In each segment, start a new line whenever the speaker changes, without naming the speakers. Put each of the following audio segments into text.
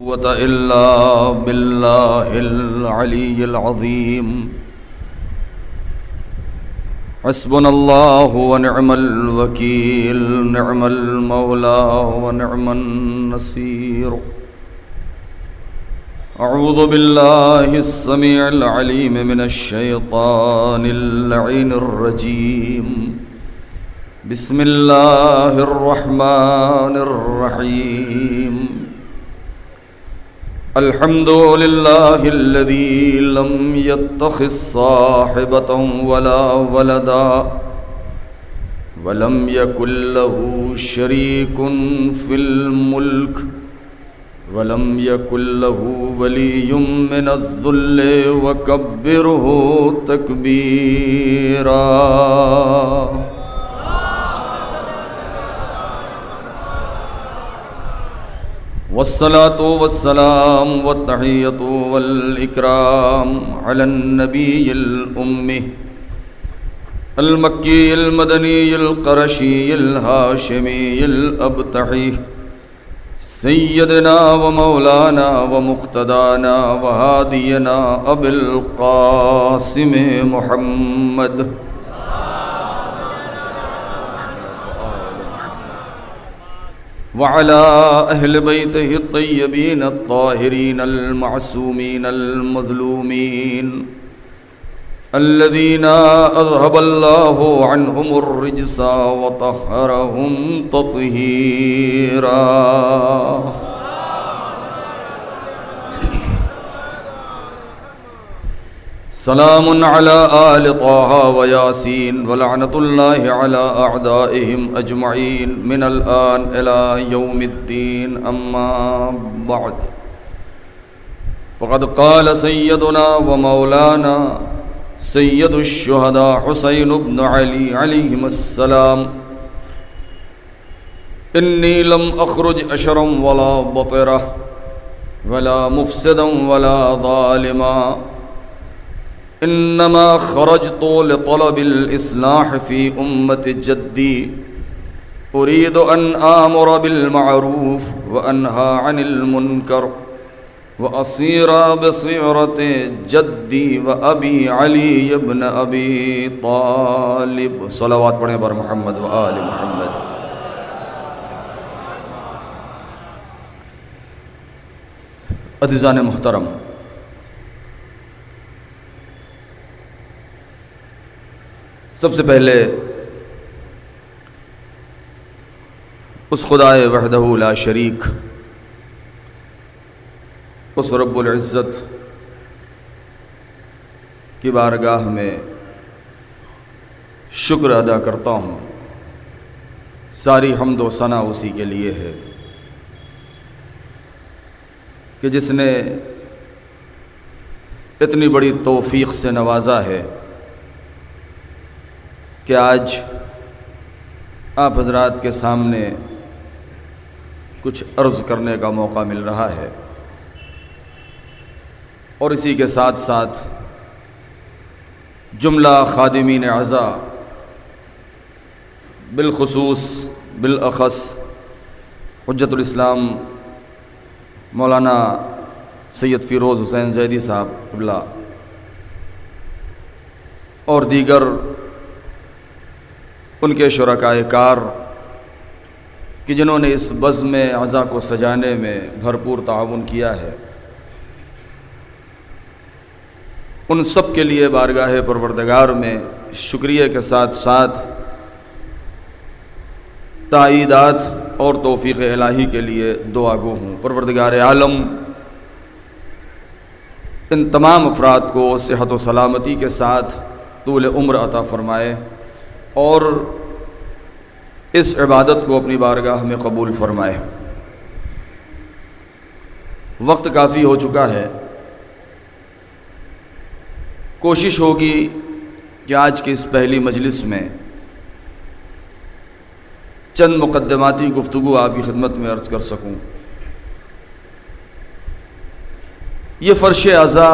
قوة إلا بالله العلي العظيم. حسبنا الله ونعم الوكيل، نعم المولى ونعم النصير. أعوذ بالله السميع العليم من الشيطان اللعين الرجيم. بسم الله الرحمن الرحيم. الحمد لله الذي لم يتخذ صاحبة ولا ولدا ولم يكن له شريك في الملك ولم يكن له ولي من الذل وكبره تكبيرا. والصلاة والسلام والتحية والإكرام على النبي الأمي المكي المدني القرشي الهاشمي الأبتحي سيدنا ومولانا ومقتدانا وهادينا أبي القاسم محمد وعلى أهل بيته الطيبين الطاهرين المعصومين المظلومين الذين أذهب الله عنهم الرجس وطهرهم تطهيرا. سلام على آل طه وياسين ولعنة الله على أعدائهم أجمعين من الآن إلى يوم الدين. أما بعد، فقد قال سيدنا ومولانا سيد الشهداء حسين بن علي عليهم السلام: إني لم أخرج أشرا ولا بطرا ولا مفسدا ولا ظالما، إنما خرجت لطلب الإصلاح في أمة جدي، أريد أن آمر بالمعروف وأنهى عن المنكر وأصير بصيرة جدي وأبي علي بن أبي طالب. صلوات پڑھیں بر محمد و آل محمد. عزیزان محترم، سب سے پہلے اس خدائے وحدہ لا شریک، اس رب العزت کی بارگاہ میں شکر ادا کرتا ہوں. ساری حمد و ثنا اسی کے لیے ہے کہ جس نے اتنی بڑی توفیق سے نوازا ہے کہ آج آپ حضرات کے سامنے کچھ عرض کرنے کا موقع مل رہا ہے، اور اسی کے ساتھ ساتھ جملہ خادمین اعزا، بالخصوص بالاخص حجت الاسلام مولانا سید فیروز حسین زیدی صاحب قبلہ اور دیگر ان کے شرکائے کار کہ جنہوں نے اس بزم عزا کو سجانے میں بھرپور تعاون کیا ہے، ان سب کے لیے بارگاہ پروردگار میں شکریہ کے ساتھ ساتھ تائیدات اور توفیق الہی کے لیے دعا گو ہوں. پروردگار عالم ان تمام افراد کو صحت و سلامتی کے ساتھ طول عمر عطا فرمائے اور اس عبادت کو اپنی بارگاہ میں قبول فرمائے. وقت کافی ہو چکا ہے، کوشش ہوگی کہ آج کی اس پہلی مجلس میں چند مقدماتی گفتگو آپ کی خدمت میں عرض کر سکوں. یہ فرش عزا،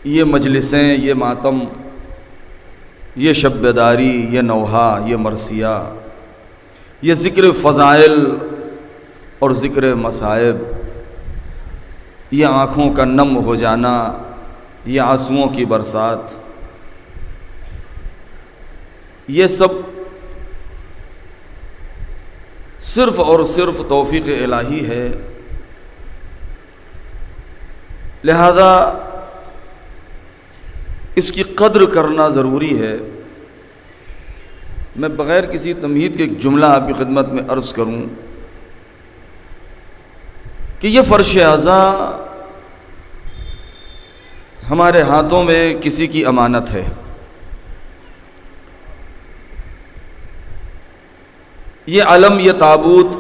یہ مجلسیں، یہ ماتم، یہ شب بیداری، یہ نوحہ، یہ مرثیہ، یہ ذکر فضائل اور ذکر مصائب، یہ آنکھوں کا نم ہو جانا، یہ آنسوؤں کی برسات، یہ سب صرف اور صرف توفیق الہی ہے۔ لہذا اس کی قدر کرنا ضروری ہے۔ میں بغیر کسی تمہید کے ایک جملہ آپ کی خدمت میں عرض کروں کہ یہ فرش اعضاء ہمارے ہاتھوں میں کسی کی امانت ہے۔ یہ علم، یہ تابوت،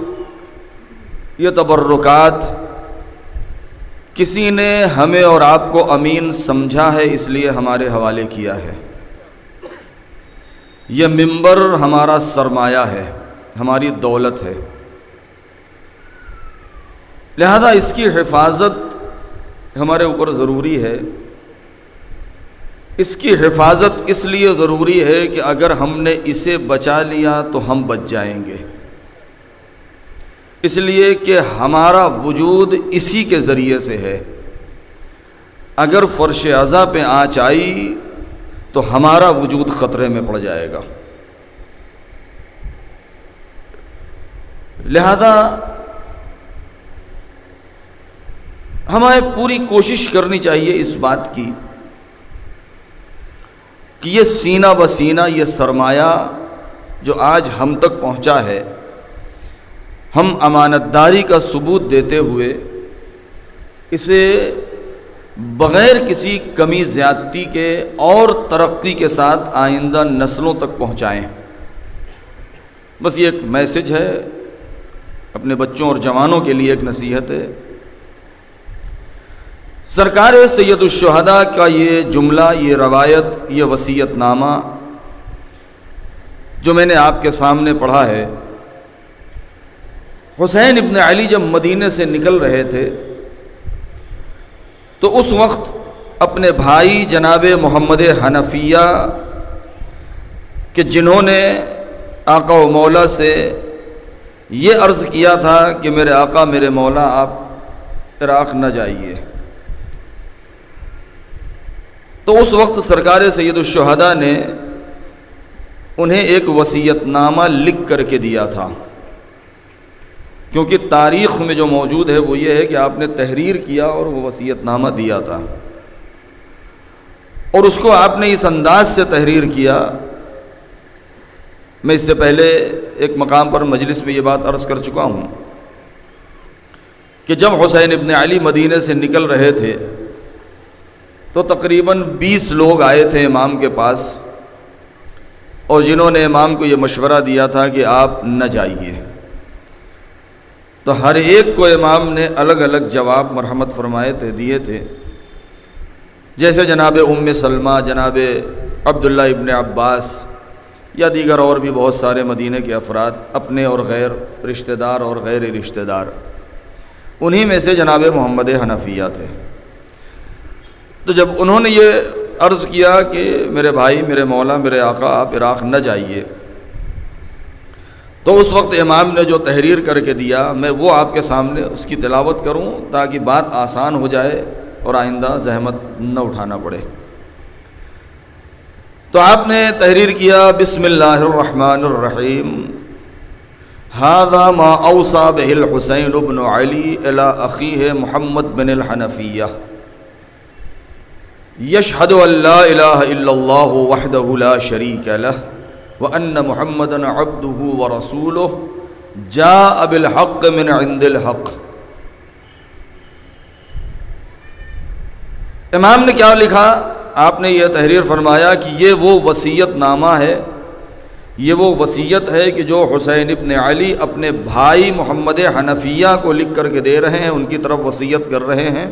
یہ تبرکات کسی نے ہمیں اور آپ کو امین سمجھا ہے، اس لیے ہمارے حوالے کیا ہے۔ یہ منبر ہمارا سرمایہ ہے، ہماری دولت ہے، لہذا اس کی حفاظت ہمارے اوپر ضروری ہے۔ اس کی حفاظت اس لیے ضروری ہے کہ اگر ہم نے اسے بچا لیا تو ہم بچ جائیں گے، اس لیے کہ ہمارا وجود اسی کے ذریعے سے ہے۔ اگر فرش اعضاء پہ آنچ آئی تو ہمارا وجود خطرے میں پڑ جائے گا۔ لہذا ہمیں پوری کوشش کرنی چاہیے اس بات کی کہ یہ سینہ بسینہ، یہ سرمایہ جو آج ہم تک پہنچا ہے، ہم امانت داری کا ثبوت دیتے ہوئے اسے بغیر کسی کمی زیادتی کے اور ترقی کے ساتھ آئندہ نسلوں تک پہنچائیں۔ بس یہ ایک میسج ہے، اپنے بچوں اور جوانوں کے لیے ایک نصیحت ہے۔ سرکار سید الشہداء کا یہ جملہ، یہ روایت، یہ وصیت نامہ جو میں نے آپ کے سامنے پڑھا ہے، حسین ابن علی جب مدینے سے نکل رہے تھے تو اس وقت اپنے بھائی جناب محمد حنفیہ کہ جنہوں نے آقا و مولا سے یہ عرض کیا تھا کہ میرے آقا، میرے مولا، آپ عراق نہ جائیے، تو اس وقت سرکار سید الشہداء نے انہیں ایک وصیت نامہ لکھ کر کے دیا تھا، کیونکہ تاریخ میں جو موجود ہے وہ یہ ہے کہ آپ نے تحریر کیا اور وہ وصیت نامہ دیا تھا، اور اس کو آپ نے اس انداز سے تحریر کیا۔ میں اس سے پہلے ایک مقام پر مجلس میں یہ بات عرض کر چکا ہوں کہ جب حسین ابن علی مدینے سے نکل رہے تھے تو تقریباً 20 لوگ آئے تھے امام کے پاس، اور جنہوں نے امام کو یہ مشورہ دیا تھا کہ آپ نہ جائیے، تو ہر ایک کو امام نے الگ الگ جواب مرحمت فرمائے تھے، دیے تھے۔ جیسے جناب ام سلمہ، جناب عبداللہ ابن عباس یا دیگر اور بھی بہت سارے مدینہ کے افراد، اپنے اور غیر رشتہ دار اور غیر رشتہ دار، انہی میں سے جناب محمد حنفیہ تھے۔ تو جب انہوں نے یہ عرض کیا کہ میرے بھائی، میرے مولا، میرے آقا، آپ عراق نہ جائیے، تو اس وقت امام نے جو تحریر کر کے دیا، میں وہ آپ کے سامنے اس کی تلاوت کروں تاکہ بات آسان ہو جائے اور آئندہ زحمت نہ اٹھانا پڑے۔ تو آپ نے تحریر کیا، بسم اللہ الرحمن الرحیم، ھذا ما اوصى به الحسین بن علی الی اخیہ محمد بن الحنفیہ، یشہد ان لا الہ الا اللہ وحدہ لا شریک لہ وَأَنَّ مُحَمَّدًا عَبْدُهُ وَرَسُولُهُ جَاءَ بِالْحَقِّ مِنْ عِنْدِ الْحَقِّ۔ امام نے کیا لکھا؟ آپ نے یہ تحریر فرمایا کہ یہ وہ وصیت نامہ ہے، یہ وہ وصیت ہے کہ جو حسین ابن علی اپنے بھائی محمد حنفیہ کو لکھ کر کے دے رہے ہیں، ان کی طرف وصیت کر رہے ہیں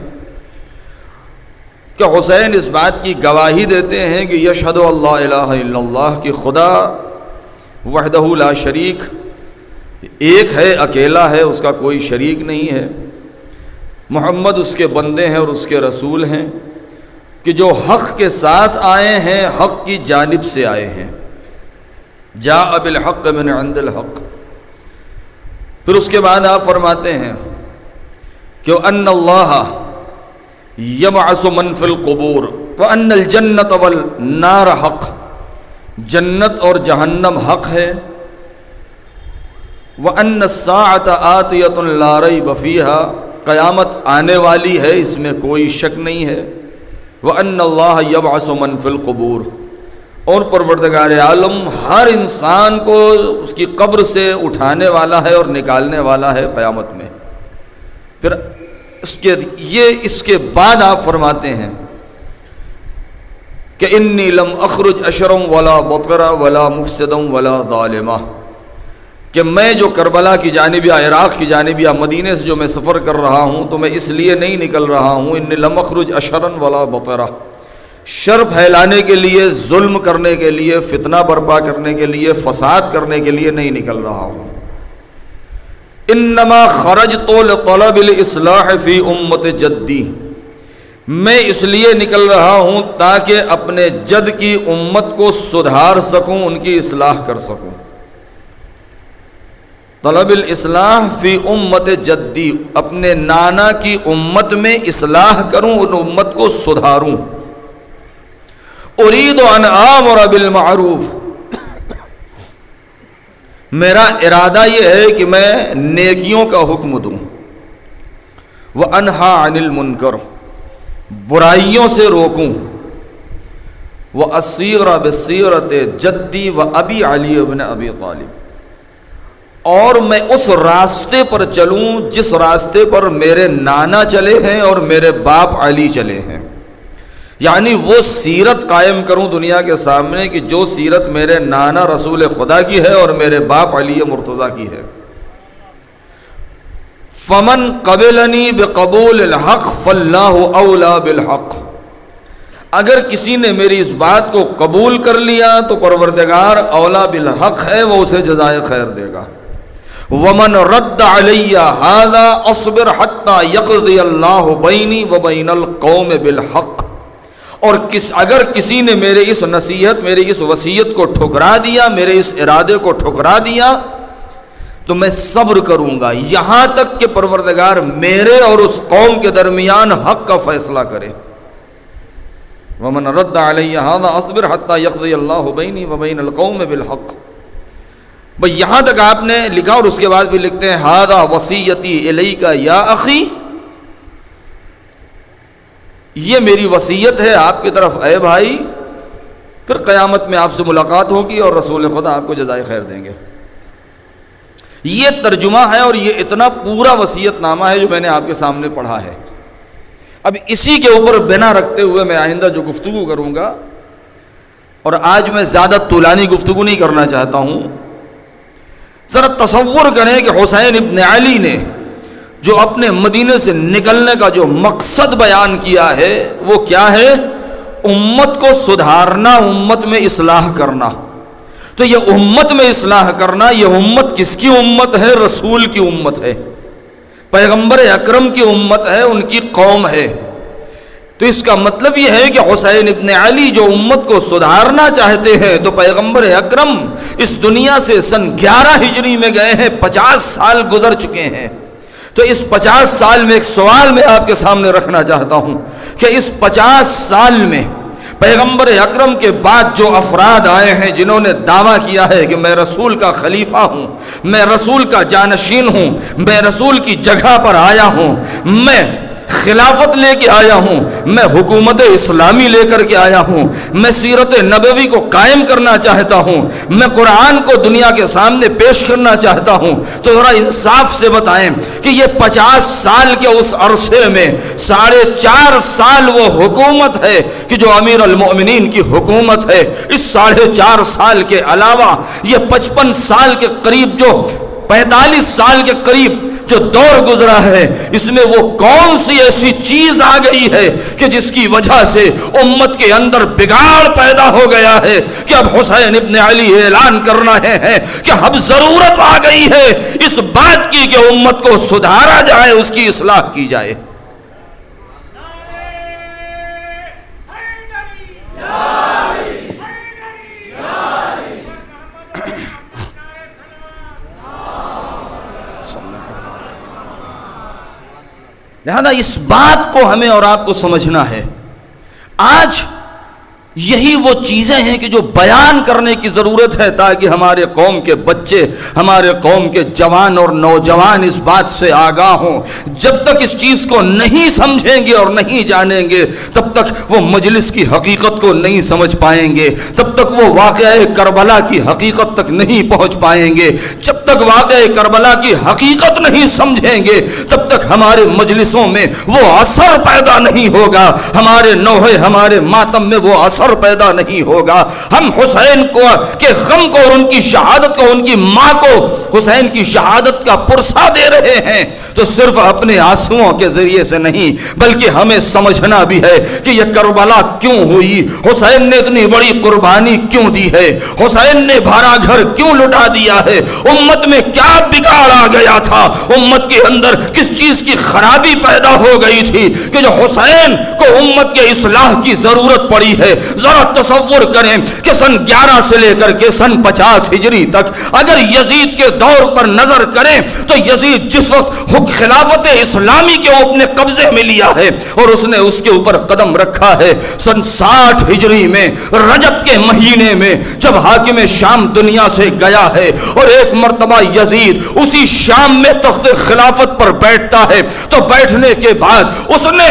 کہ حسین اس بات کی گواہی دیتے ہیں کہ یشہد اللہ الہ الا اللہ، کہ خدا وحدہ لا شریک، ایک ہے، اکیلا ہے، اس کا کوئی شریک نہیں ہے، محمد اس کے بندے ہیں اور اس کے رسول ہیں، کہ جو حق کے ساتھ آئے ہیں، حق کی جانب سے آئے ہیں، جاء بالحق من عند الحق۔ پھر اس کے بعد آپ فرماتے ہیں کہ ان اللہ یبعث من فی القبور وان الجنۃ والنار حق، جنت اور جہنم حق ہے، وان الساعۃ آتیۃ لا ریب فیہا، قیامت آنے والی ہے، اس میں کوئی شک نہیں ہے، وان اللہ یبعث من فی القبور، اور پروردگار عالم ہر انسان کو اس کی قبر سے اٹھانے والا ہے اور نکالنے والا ہے قیامت میں۔ پھر اس کے بعد آپ فرماتے ہیں کہ انی لم اخرج اشرا ولا بطرا ولا مفسدا ولا ظالما، کہ میں جو کربلا کی جانب یا عراق کی جانب یا مدینے سے جو میں سفر کر رہا ہوں تو میں اس لیے نہیں نکل رہا ہوں، انی لم اخرج اشرا ولا بطرا، شر پھیلانے کے لیے، ظلم کرنے کے لیے، فتنہ برپا کرنے کے لیے، فساد کرنے کے لیے نہیں نکل رہا ہوں، انما خرجت لطلب الاصلاح فی امت جدی، میں اس لیے نکل رہا ہوں تاکہ اپنے جد کی امت کو سدھار سکوں، ان کی اصلاح کر سکوں۔ طلب الاصلاح فی امت جدی، اپنے نانا کی امت میں اصلاح کروں، ان امت کو سدھاروں۔ ارید ان آمر بالمعروف، میرا ارادہ یہ ہے کہ میں نیکیوں کا حکم دوں، وانہا عن المنکر، برائیوں سے روکوں، واسیر بسیرت جدی و ابی علی ابن ابی طالب، اور میں اس راستے پر چلوں جس راستے پر میرے نانا چلے ہیں اور میرے باپ علی چلے ہیں، یعنی وہ سیرت قائم کروں دنیا کے سامنے کہ جو سیرت میرے نانا رسول خدا کی ہے اور میرے باپ علی مرتضیٰ کی ہے۔ فمن قبلنی بقبول الحق فاللہ اولا بالحق، اگر کسی نے میری اس بات کو قبول کر لیا تو پروردگار اولا بالحق ہے، وہ اسے جزائے خیر دے گا۔ ومن رد علی ھذا اصبر حتی یقضی اللہ بینی وبین القوم بالحق، اور اگر کسی نے میرے اس نصیحت، میری اس وصیت کو ٹھکرا دیا، میرے اس ارادے کو ٹھکرا دیا، تو میں صبر کروں گا یہاں تک کہ پروردگار میرے اور اس قوم کے درمیان حق کا فیصلہ کرے۔ ومن رد علی ھذا اصبر حتی یقضی اللہ بینی وبین القوم بالحق۔ بھئی یہاں تک آپ نے لکھا، اور اس کے بعد بھی لکھتے ہیں ھذا وصیتی الیک یا اخی، یہ میری وصیت ہے آپ کی طرف اے بھائی، پھر قیامت میں آپ سے ملاقات ہوگی اور رسول خدا آپ کو جزائے خیر دیں گے۔ یہ ترجمہ ہے اور یہ اتنا پورا وصیت نامہ ہے جو میں نے آپ کے سامنے پڑھا ہے۔ اب اسی کے اوپر بنا رکھتے ہوئے میں آئندہ جو گفتگو کروں گا، اور آج میں زیادہ طولانی گفتگو نہیں کرنا چاہتا ہوں، ذرا تصور کریں کہ حسین ابن علی نے جو اپنے مدینے سے نکلنے کا جو مقصد بیان کیا ہے وہ کیا ہے؟ امت کو سدھارنا، امت میں اصلاح کرنا۔ تو یہ امت میں اصلاح کرنا، یہ امت کس کی امت ہے؟ رسول کی امت ہے، پیغمبر اکرم کی امت ہے، ان کی قوم ہے۔ تو اس کا مطلب یہ ہے کہ حسین ابن علی جو امت کو سدھارنا چاہتے ہیں، تو پیغمبر اکرم اس دنیا سے سن 11 ہجری میں گئے ہیں، 50 سال گزر چکے ہیں۔ تو اس 50 سال میں ایک سوال میں آپ کے سامنے رکھنا چاہتا ہوں کہ اس 50 سال میں پیغمبر اکرم کے بعد جو افراد آئے ہیں جنہوں نے دعویٰ کیا ہے کہ میں رسول کا خلیفہ ہوں، میں رسول کا جانشین ہوں، میں رسول کی جگہ پر آیا ہوں، میں خلافت لے کے آیا ہوں، میں حکومت اسلامی لے کر کے آیا ہوں، میں سیرت نبوی کو قائم کرنا چاہتا ہوں، میں قرآن کو دنیا کے سامنے پیش کرنا چاہتا ہوں، تو ذرا انصاف سے بتائیں کہ یہ 50 سال کے اس عرصے میں 4.5 سال وہ حکومت ہے کہ جو امیر المؤمنین کی حکومت ہے، اس 4.5 سال کے علاوہ یہ 55 سال کے قریب، جو 45 سال کے قریب جو دور گزرا ہے، اس میں وہ کون سی ایسی چیز آ گئی ہے کہ جس کی وجہ سے امت کے اندر بگاڑ پیدا ہو گیا ہے کہ اب حسین ابن علی اعلان کر رہے ہیں کہ اب ضرورت آ گئی ہے اس بات کی کہ امت کو سدھارا جائے، اس کی اصلاح کی جائے۔ لہذا اس بات کو ہمیں اور آپ کو سمجھنا ہے. آج یہی وہ چیزیں ہیں کہ جو بیان کرنے کی ضرورت ہے تاکہ ہمارے قوم کے بچے، ہمارے قوم کے جوان اور نوجوان اس بات سے آگاہ ہوں. جب تک اس چیز کو نہیں سمجھیں گے اور نہیں جانیں گے تب تک وہ مجلس کی حقیقت کو نہیں سمجھ پائیں گے، تب تک وہ واقعہ کربلا کی حقیقت تک نہیں پہنچ پائیں گے. جب تک واقعہ کربلا کی حقیقت نہیں سمجھیں گے تب تک ہمارے مجلسوں میں وہ اثر پیدا نہیں ہوگا، ہمارے نوحے، ہمارے ماتم میں وہ اثر پیدا نہیں ہوگا. ہم حسین کو کے غم کو اور ان کی شہادت کو، ان کی ماں کو حسین کی شہادت کا پرسہ دے رہے ہیں تو صرف اپنے آنسوؤں کے ذریعے سے نہیں، بلکہ ہمیں سمجھنا بھی ہے کہ یہ کربلا کیوں ہوئی، حسین نے اتنی بڑی قربانی کیوں دی ہے، حسین نے بھرا گھر کیوں لٹا دیا ہے، امت میں کیا بگاڑ آ گیا تھا، امت کے اندر کس چیز کی خرابی پیدا ہو گئی تھی کہ جو حسین کو امت کے اصلاح کی ضرورت پڑی ہے. ذرا تصور کریں کہ سن 11 سے لے کر کے سن 50 ہجری تک اگر یزید کے دور پر نظر کریں تو یزید جس وقت خلافت اسلامی کے اپنے قبضے میں لیا ہے اور اس نے اس کے اوپر قدم رکھا ہے سن 60 ہجری میں رجب کے مہینے میں جب حاکم شام دنیا سے گیا ہے اور ایک مرتبہ یزید اسی شام میں تخت خلافت پر بیٹھتا ہے تو بیٹھنے کے بعد اس نے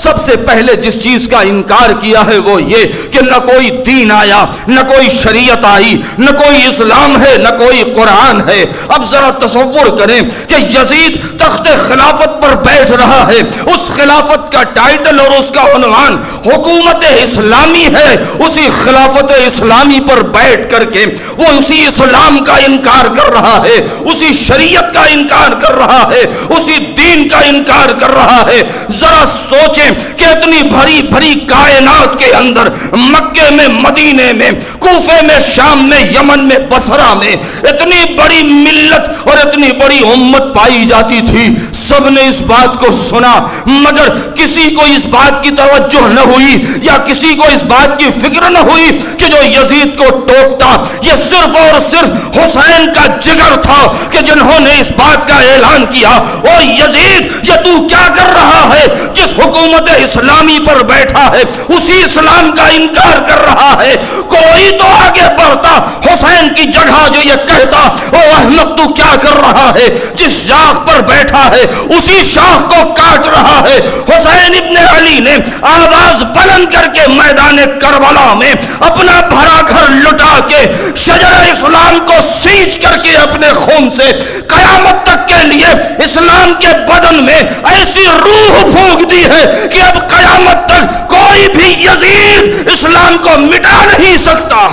سب سے پہلے جس چیز کا انکار کیا ہے وہ یہ کہ نہ کوئی دین آیا، نہ کوئی شریعت آئی، نہ کوئی اسلام ہے، نہ کوئی قرآن ہے. اب ذرا تصور کریں کہ یزید تخت خلافت پر بیٹھ رہا ہے، اس خلافت کا ٹائٹل اور اس کا عنوان حکومت اسلامی ہے. اسی خلافت اسلامی پر بیٹھ کر کے وہ اسی اسلام کا انکار کر رہا ہے، اسی شریعت کا انکار کر رہا ہے، اسی دین کا انکار کر رہا ہے. ذرا سوچیں کہ اتنی بھری بھری کائنات کے اندر مکے میں، مدینے میں، کوفے میں، شام میں، یمن میں، بصرہ میں اتنی بڑی ملت اور اتنی بڑی امت پائی جاتی تھی. سب نے اس بات کو سنا مگر کسی کو اس بات کی توجہ نہ ہوئی یا کسی کو اس بات کی فکر نہ ہوئی کہ جو یزید کو ٹوکتا یہ صرف اور صرف حسین کا جگر تھا کہ جنہوں نے اس بات کا اعلان کیا او یزید یہ تو کیا کر رہا ہے، جس حکومت اسلامی پر بیٹھا ہے اسی اسلام کا انکار کر رہا ہے. کوئی تو آگے بڑھتا حسین کی جگہ جو یہ کہتا او احمق تو کیا کر رہا ہے، جس شاخ پر بیٹھا ہے اسی شاخ کو کاٹ رہا ہے. حسین ابن علی نے آواز بلند کر کے میدان کربلا میں اپنا بھرا گھر لٹا کے شجر اسلام کو سینچ کر کے اپنے خون سے قیامت تک کے لیے اسلام کے بدن میں ایسی روح پھونک دی ہے کہ اب قیامت تک کوئی بھی یزید اسلام کو مٹا نہیں سکتا.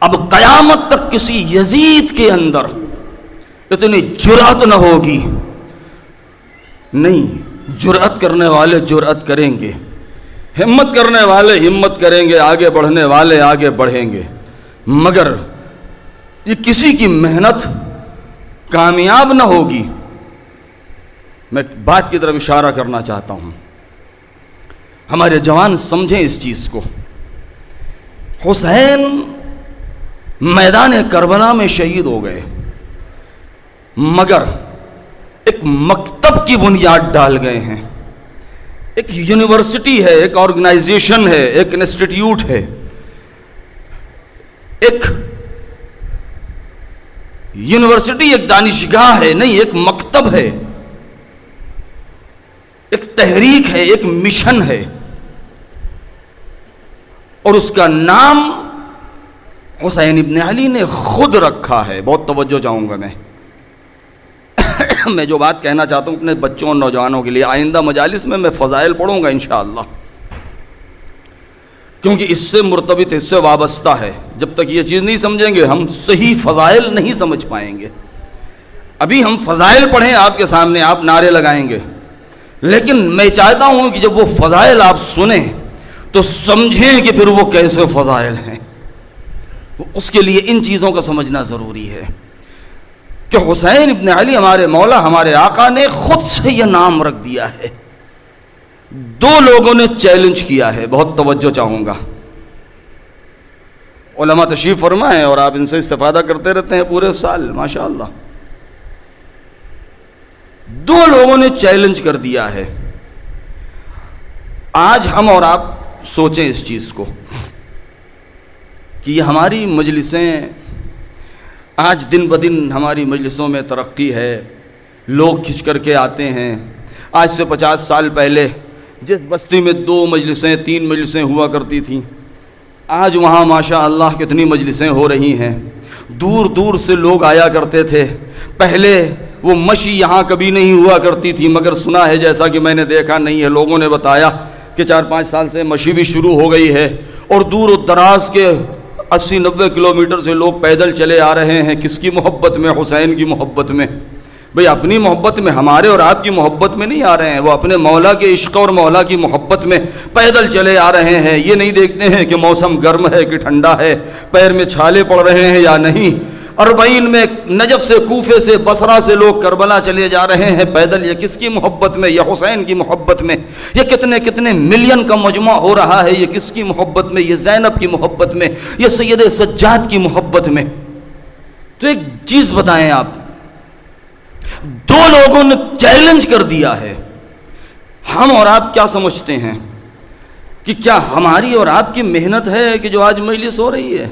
اب قیامت تک کسی یزید کے اندر اتنی جرأت نہ ہوگی. نہیں، جرأت کرنے والے جرأت کریں گے، ہمت کرنے والے ہمت کریں گے، آگے بڑھنے والے آگے بڑھیں گے، مگر یہ کسی کی محنت کامیاب نہ ہوگی. میں بات کی طرف اشارہ کرنا چاہتا ہوں، ہمارے جوان سمجھیں اس چیز کو. حسین میدان کربلا میں شہید ہو گئے مگر ایک مکتب کی بنیاد ڈال گئے ہیں. ایک یونیورسٹی ہے، ایک آرگنائزیشن ہے، ایک انسٹیٹیوٹ ہے، ایک یونیورسٹی، ایک دانشگاہ ہے، نہیں ایک مکتب ہے، ایک تحریک ہے، ایک مشن ہے اور اس کا نام حسین ابن علی نے خود رکھا ہے. بہت توجہ چاہوں گا میں جو بات کہنا چاہتا ہوں اپنے بچوں اور نوجوانوں کے لیے. آئندہ مجالس میں فضائل پڑھوں گا انشاءاللہ کیونکہ اس سے مرتبط، اس سے وابستہ ہے. جب تک یہ چیز نہیں سمجھیں گے ہم صحیح فضائل نہیں سمجھ پائیں گے. ابھی ہم فضائل پڑھیں آپ کے سامنے، آپ نعرے لگائیں گے، لیکن میں چاہتا ہوں کہ جب وہ فضائل آپ سنیں تو سمجھیں کہ پھر وہ کیسے فضائل ہیں. اس کے لیے ان چیزوں کا سمجھنا ضروری ہے کہ حسین ابن علی ہمارے مولا ہمارے آقا نے خود سے یہ نام رکھ دیا ہے. دو لوگوں نے چیلنج کیا ہے، بہت توجہ چاہوں گا. علماء تشریف فرمائیں اور آپ ان سے استفادہ کرتے رہتے ہیں پورے سال ماشاءاللہ. دو لوگوں نے چیلنج کر دیا ہے. آج ہم اور آپ سوچیں اس چیز کو کہ یہ ہماری مجلسیں، آج دن بدن ہماری مجلسوں میں ترقی ہے، لوگ کھنچ کر کے آتے ہیں. آج سے 50 سال پہلے جس بستی میں 2 مجلسیں 3 مجلسیں ہوا کرتی تھیں، آج وہاں ماشاء اللہ کتنی مجلسیں ہو رہی ہیں. دور دور سے لوگ آیا کرتے تھے. پہلے وہ مشی یہاں کبھی نہیں ہوا کرتی تھی، مگر سنا ہے، جیسا کہ میں نے دیکھا نہیں ہے، لوگوں نے بتایا کہ 4-5 سال سے مشی بھی شروع ہو گئی ہے اور دور و دراز کے 80-90 کلومیٹر سے لوگ پیدل چلے آ رہے ہیں. کس کی محبت میں؟ حسین کی محبت میں. بھئی اپنی محبت میں، ہمارے اور آپ کی محبت میں نہیں آ رہے ہیں، وہ اپنے مولا کے عشق اور مولا کی محبت میں پیدل چلے آ رہے ہیں. یہ نہیں دیکھتے ہیں کہ موسم گرم ہے کہ ٹھنڈا ہے، پیر میں چھالے پڑ رہے ہیں یا نہیں. 40 میں نجف سے، کوفے سے، بصرہ سے لوگ کربلا چلے جا رہے ہیں پیدل. یہ کس کی محبت میں؟ یہ حسین کی محبت میں. یہ کتنے ملین کا مجمع ہو رہا ہے، یہ کس کی محبت میں؟ یہ زینب کی محبت میں، یہ سید سجاد کی محبت میں. تو ایک چیز بتائیں آپ، 2 لوگوں نے چیلنج کر دیا ہے. ہم اور آپ کیا سمجھتے ہیں کہ کیا ہماری اور آپ کی محنت ہے کہ جو آج مجلس ہو رہی ہے؟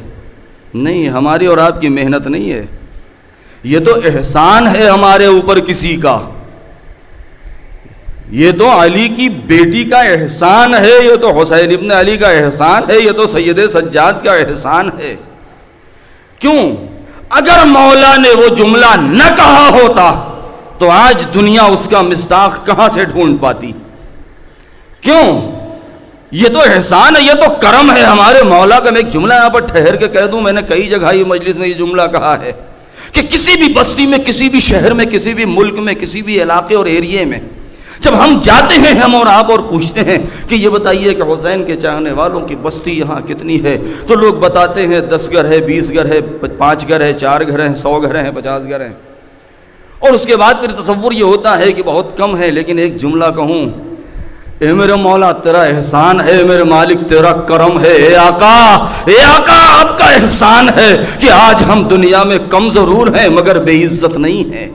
نہیں، ہماری اور آپ کی محنت نہیں ہے. یہ تو احسان ہے ہمارے اوپر کسی کا. یہ تو علی کی بیٹی کا احسان ہے، یہ تو حسین ابن علی کا احسان ہے، یہ تو سید سجاد کا احسان ہے. کیوں؟ اگر مولا نے وہ جملہ نہ کہا ہوتا تو آج دنیا اس کا مصداق کہاں سے ڈھونڈ پاتی؟ کیوں؟ یہ تو احسان ہے، یہ تو کرم ہے ہمارے مولا کا. میں ایک جملہ یہاں پر ٹھہر کے کہہ دوں، میں نے کئی جگہ یہ مجلس میں یہ جملہ کہا ہے کہ کسی بھی بستی میں، کسی بھی شہر میں، کسی بھی ملک میں، کسی بھی علاقے اور ایریے میں جب ہم جاتے ہیں، ہم اور آپ، اور پوچھتے ہیں کہ یہ بتائیے کہ حسین کے چاہنے والوں کی بستی یہاں کتنی ہے، تو لوگ بتاتے ہیں 10 گھر ہے، 20 گھر ہے، 5 گھر ہے، 4 گھر ہیں، 100 گھر ہیں، 50 گھر ہیں. اور اس کے بعد پھر تصور یہ ہوتا ہے کہ بہت کم ہے. لیکن ایک جملہ کہوں، اے میرے مولا تیرا احسان ہے، میرے مالک تیرا کرم ہے. اے آقا آپ کا احسان ہے کہ آج ہم دنیا میں کم ضرور ہیں مگر بے عزت نہیں ہیں.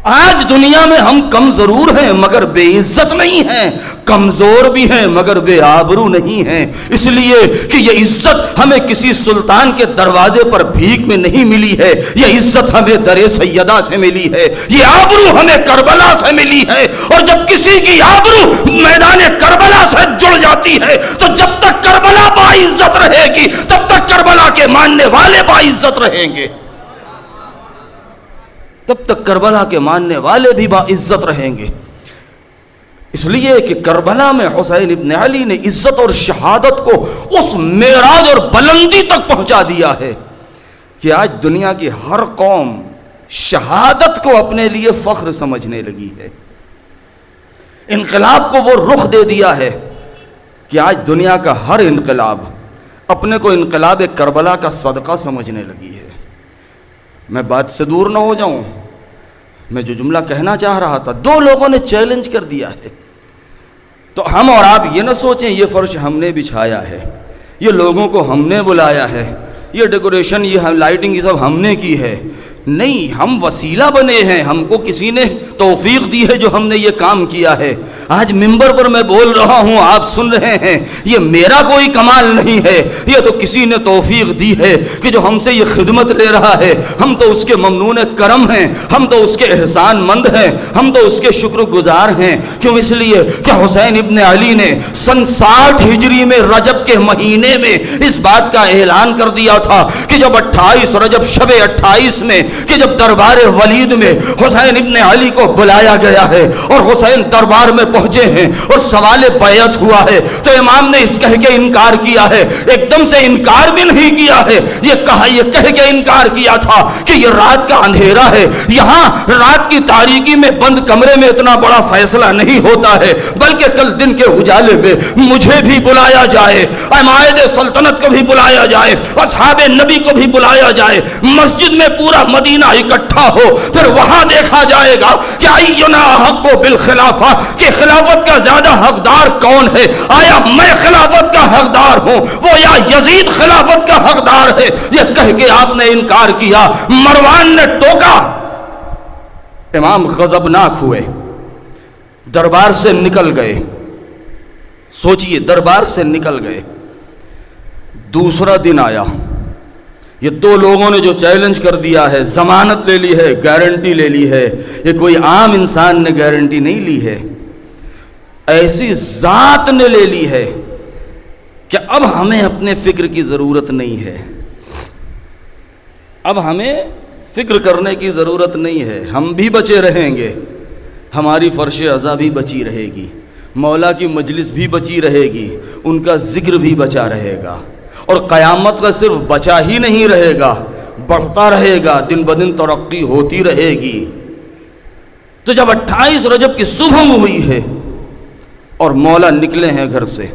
آج دنیا میں ہم کم ضرور ہیں مگر بے عزت نہیں ہیں، کمزور بھی ہیں مگر بے آبرو نہیں ہیں. اس لیے کہ یہ عزت ہمیں کسی سلطان کے دروازے پر بھیک میں نہیں ملی ہے، یہ عزت ہمیں در سیدہ سے ملی ہے، یہ آبرو ہمیں کربلا سے ملی ہے. اور جب کسی کی آبرو میدان کربلا سے جڑ جاتی ہے تو جب تک کربلا باعزت رہے گی تب تک کربلا کے ماننے والے باعزت رہیں گے، تب تک کربلا کے ماننے والے بھی باعزت رہیں گے. اس لیے کہ کربلا میں حسین ابن علی نے عزت اور شہادت کو اس معراج اور بلندی تک پہنچا دیا ہے کہ آج دنیا کی ہر قوم شہادت کو اپنے لیے فخر سمجھنے لگی ہے. انقلاب کو وہ رخ دے دیا ہے کہ آج دنیا کا ہر انقلاب اپنے کو انقلاب کربلا کا صدقہ سمجھنے لگی ہے. میں بات سے دور نہ ہو جاؤں، میں جو جملہ کہنا چاہ رہا تھا، 2 لوگوں نے چیلنج کر دیا ہے. تو ہم اور آپ یہ نہ سوچیں یہ فرش ہم نے بچھایا ہے، یہ لوگوں کو ہم نے بلایا ہے، یہ ڈیکوریشن، یہ لائٹنگ، یہ سب ہم نے کی ہے. نہیں، ہم وسیلہ بنے ہیں، ہم کو کسی نے توفیق دی ہے جو ہم نے یہ کام کیا ہے. آج ممبر پر میں بول رہا ہوں، آپ سن رہے ہیں، یہ میرا کوئی کمال نہیں ہے، یہ تو کسی نے توفیق دی ہے کہ جو ہم سے یہ خدمت لے رہا ہے. ہم تو اس کے ممنون کرم ہیں، ہم تو اس کے احسان مند ہیں، ہم تو اس کے شکر گزار ہیں. کیوں؟ اس لیے کہ حسین ابن علی نے سن 60 ہجری میں رجب کے مہینے میں اس بات کا اعلان کر دیا تھا کہ جب 28 رجب شب 28 میں کہ جب دربار ولید میں حسین ابن علی کو بلایا گیا ہے اور حسین دربار میں پہنچے ہیں اور سوال بیعت ہوا ہے تو امام نے اس کہہ کے انکار کیا ہے، ایک دم سے انکار بھی نہیں کیا ہے، یہ کہہ کے انکار کیا تھا کہ یہ رات کا اندھیرا ہے، یہاں رات کی تاریکی میں بند کمرے میں اتنا بڑا فیصلہ نہیں ہوتا ہے، بلکہ کل دن کے اجالے میں مجھے بھی بلایا جائے، عمائد سلطنت کو بھی بلایا جائے، اصحاب نبی کو بھی بلایا جائے، مسجد میں پورا مدینہ اکٹھا ہو، پھر وہاں دیکھا جائے گا کہ اینا حق بالخلافہ، کہ خلافت کا زیادہ حقدار کون ہے، آیا میں خلافت کا حقدار ہوں وہ یا یزید خلافت کا حقدار ہے؟ یہ کہہ کے آپ نے انکار کیا، مروان نے ٹوکا، امام غضبناک ہوئے، دربار سے نکل گئے، سوچئے دربار سے نکل گئے، دوسرا دن آیا، یہ دو لوگوں نے جو چیلنج کر دیا ہے، ضمانت لے لی ہے، گارنٹی لے لی ہے، یہ کوئی عام انسان نے گارنٹی نہیں لی ہے، ایسی ذات نے لے لی ہے کہ اب ہمیں اپنے فکر کی ضرورت نہیں ہے، اب ہمیں فکر کرنے کی ضرورت نہیں ہے، ہم بھی بچے رہیں گے، ہماری فرش عزا بھی بچی رہے گی، مولا کی مجلس بھی بچی رہے گی، ان کا ذکر بھی بچا رہے گا، اور قیامت کا صرف بچا ہی نہیں رہے گا، بڑھتا رہے گا، دن بدن ترقی ہوتی رہے گی۔ تو جب 28 رجب کی صبح ہوئی ہے اور مولا نکلے ہیں گھر سے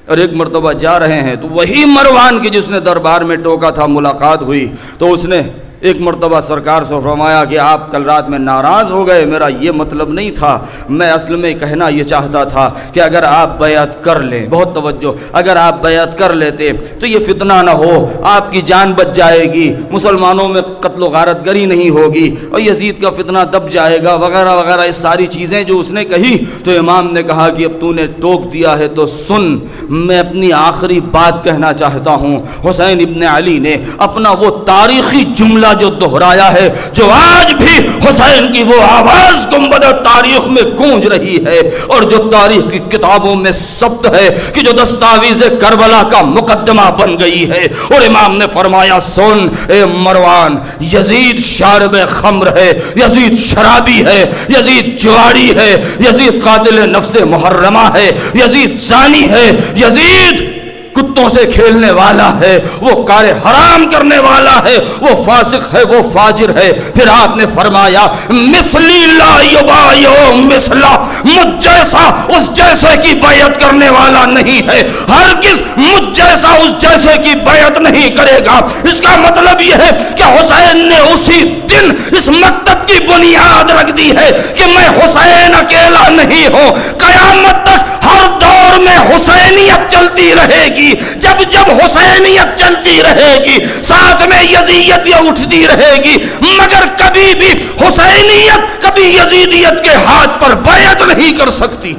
اور ایک مرتبہ جا رہے ہیں، تو وہی مروان کی جس نے دربار میں ٹوکا تھا ملاقات ہوئی، تو اس نے ایک مرتبہ سرکار سے فرمایا کہ آپ کل رات میں ناراض ہو گئے، میرا یہ مطلب نہیں تھا، میں اصل میں کہنا یہ چاہتا تھا کہ اگر آپ بیعت کر لیں، بہت توجہ، اگر آپ بیعت کر لیتے تو یہ فتنہ نہ ہو، آپ کی جان بچ جائے گی، مسلمانوں میں قتل و غارت گری نہیں ہوگی اور یزید کا فتنہ دب جائے گا وغیرہ وغیرہ، یہ ساری چیزیں جو اس نے کہی۔ تو امام نے کہا کہ اب تو نے ٹوک دیا ہے تو سن، میں اپنی آخری بات کہنا چاہتا ہوں۔ حسین ابن علی نے اپنا وہ تاریخی جملہ جو دہرایا ہے، جو آج بھی حسین کی وہ آواز گنبد تاریخ میں گونج رہی ہے اور جو تاریخ کی کتابوں میں ثبت ہے کہ جو دستاویز کربلا کا مقدمہ بن گئی ہے، اور امام نے فرمایا سن اے مروان، یزید شارب خمر ہے، یزید شرابی ہے، یزید جواری ہے، یزید قاتل نفس محرمہ ہے، یزید زانی ہے، یزید کتوں سے کھیلنے والا ہے، وہ کار حرام کرنے والا ہے، وہ فاسق ہے، وہ فاجر ہے۔ پھر آپ نے فرمایا مثلی لا یبایع مثلا، مجھ جیسا اس جیسے کی بیعت کرنے والا نہیں ہے، ہرگز مجھ جیسا اس جیسے کی بیعت نہیں کرے گا۔ اس کا مطلب یہ ہے کہ حسین نے اسی دن اس مکتب کی بنیاد رکھ دی ہے کہ میں حسین اکیلا نہیں ہوں، قیامت تک ہر دور میں حسینیت چلتی رہے گی، جب جب حسینیت چلتی رہے گی ساتھ میں یزیدیت یہ اٹھتی رہے گی، مگر کبھی بھی حسینیت کبھی یزیدیت کے ہاتھ پر بیعت نہیں کر سکتی۔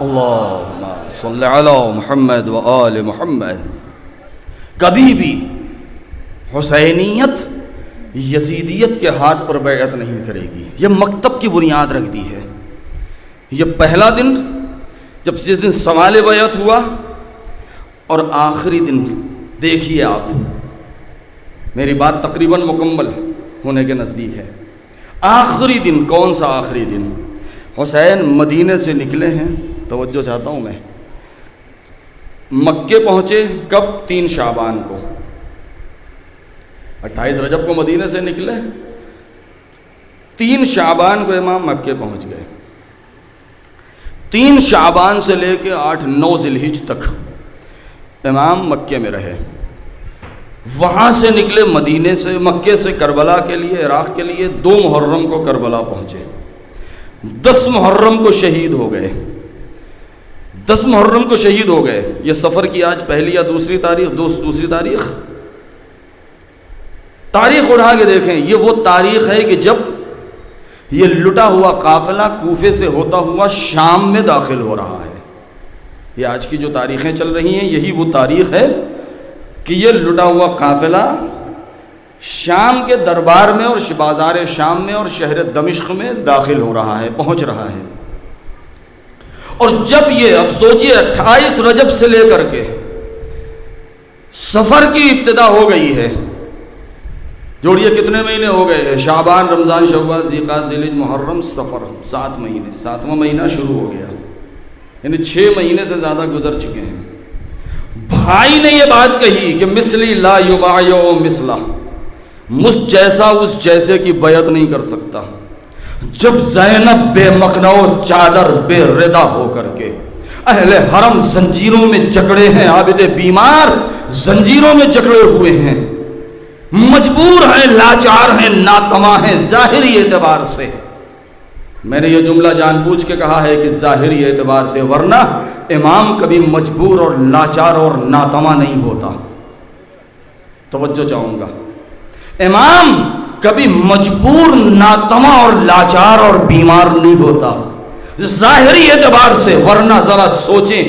اللہم صلی علی محمد و آل محمد۔ کبھی بھی حسینیت یزیدیت کے ہاتھ پر بیعت نہیں کرے گی، یہ مکتب کی بنیاد رکھ دی ہے۔ یہ پہلا دن جب جس دن سوال بیعت ہوا، اور آخری دن دیکھیے آپ، میری بات تقریباً مکمل ہونے کے نزدیک ہے۔ آخری دن، کون سا آخری دن؟ حسین مدینے سے نکلے ہیں، توجہ چاہتا ہوں میں، مکے پہنچے کب؟ 3 شعبان کو، 28 رجب کو مدینے سے نکلے، 3 شعبان کو امام مکے پہنچ گئے۔ 3 شعبان سے لے کے 8-9 ذی الحجہ تک امام مکے میں رہے، وہاں سے نکلے مدینے سے، مکے سے کربلا کے لیے، عراق کے لیے۔ 2 محرم کو کربلا پہنچے، 10 محرم کو شہید ہو گئے، 10 محرم کو شہید ہو گئے۔ یہ سفر کی آج پہلی یا دوسری تاریخ، دوسری تاریخ، تاریخ اٹھا کے دیکھیں، یہ وہ تاریخ ہے کہ جب یہ لٹا ہوا قافلہ کوفے سے ہوتا ہوا شام میں داخل ہو رہا ہے۔ یہ آج کی جو تاریخیں چل رہی ہیں، یہی وہ تاریخ ہے کہ یہ لٹا ہوا قافلہ شام کے دربار میں اور بازار شام میں اور شہر دمشق میں داخل ہو رہا ہے، پہنچ رہا ہے۔ اور جب یہ اب سوچئے 28 رجب سے لے کر کے سفر کی ابتدا ہو گئی ہے، جوڑیے کتنے مہینے ہو گئے ہیں؟ شعبان، رمضان، شوال، ذیقعدہ، ذیلحجہ، محرم، سفر، 7 مہینے، 7واں مہینہ شروع ہو گیا، یعنی 6 مہینے سے زیادہ گزر چکے ہیں۔ بھائی نے یہ بات کہی کہ مثلی لا یبایع مثلہ، مجھ جیسا اس جیسے کی بیعت نہیں کر سکتا۔ جب زینب بے مقنع و چادر بے ردا ہو کر کے، اہل حرم زنجیروں میں جکڑے ہیں، عابد بیمار زنجیروں میں جکڑے ہوئے ہیں، مجبور ہیں، لاچار ہیں، ناتما ہیں ظاہری اعتبار سے۔ میں نے یہ جملہ جان بوجھ کے کہا ہے کہ ظاہری اعتبار سے، ورنہ امام کبھی مجبور اور لاچار اور ناتما نہیں ہوتا۔ توجہ چاہوں گا، امام کبھی مجبور، ناتما اور لاچار اور بیمار نہیں ہوتا ظاہری اعتبار سے، ورنہ ذرا سوچیں